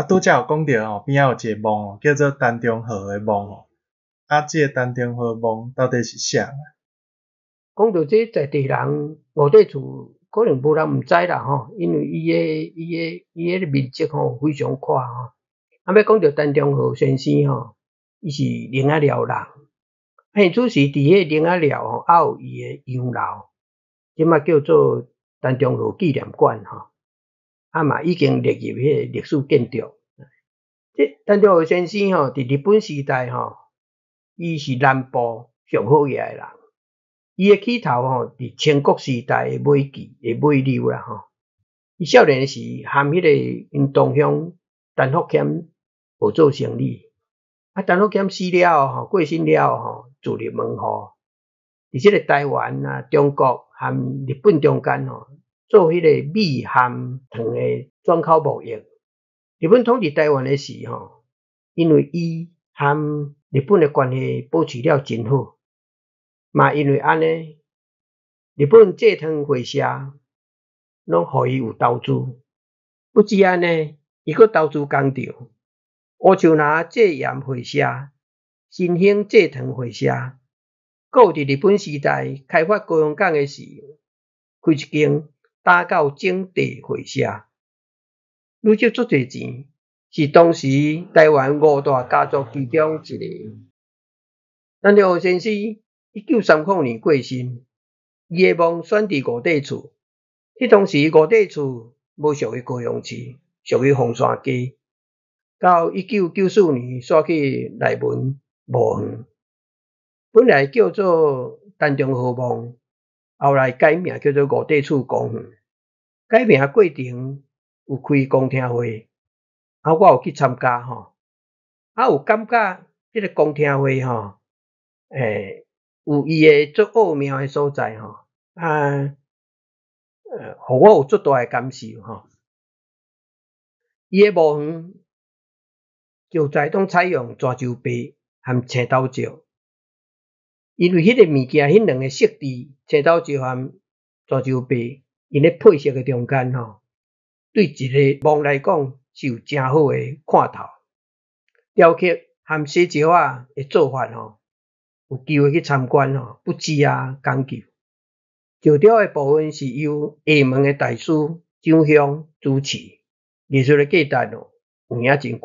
拄则有讲到吼，边仔有一个墓叫做陈中和的墓吼。即个陈中和墓到底是啥啊？讲到这在地人五块厝，可能无人毋知啦吼，因为伊个面积吼非常宽吼。要讲到陈中和先生吼，伊是林仔寮人，现主是伫迄林仔寮吼，也有伊个洋楼，即嘛叫做陈中和纪念馆吼，嘛已经列入迄个历史建筑。这陈中和先生吼，伫日本时代吼，伊是南部上好野的人。伊的起头吼，伫清国时代的尾期的尾流啦吼。伊少年时含迄个因同乡陈福俭学做生意。陈福俭死了吼，过身了吼，自立门户。伫即个台湾啊、中国含日本中间吼，做迄个米含糖的转口贸易。日本统治台湾的时吼，因为伊含日本的关系保持了真好。嘛因为安尼，日本制糖会社拢互伊有投资，不止安尼，伊阁投资工厂，乌树林制盐会社、新兴制糖会社，阁有伫日本时代开发高雄港的时，开一间打狗种地会社，累积足侪钱，是当时台湾五大家族其中一个。陈中和先生1930年过身，伊的墓选伫五块厝。迄当时五块厝无属于高雄市，属于凤山街。到1994年刷去内门墓园，本来叫做陈中和墓，后来改名叫做五块厝公园。改名过程有开公听会，我有去参加吼，有感觉即个公听会吼。有伊个足奥妙的所在吼，互我有足大的感受吼。伊个墓园就在拢采用泉州白和青豆石，因为迄个物件，迄两个色质，青豆石和泉州白，因咧配色的中间吼，对一个墓来讲是有真好的看头。雕刻和洗石的做法吼。有机会去参观吼，不止讲究。石雕的部分是由厦门的大师蒋襄主持，艺术的价值有影真悬。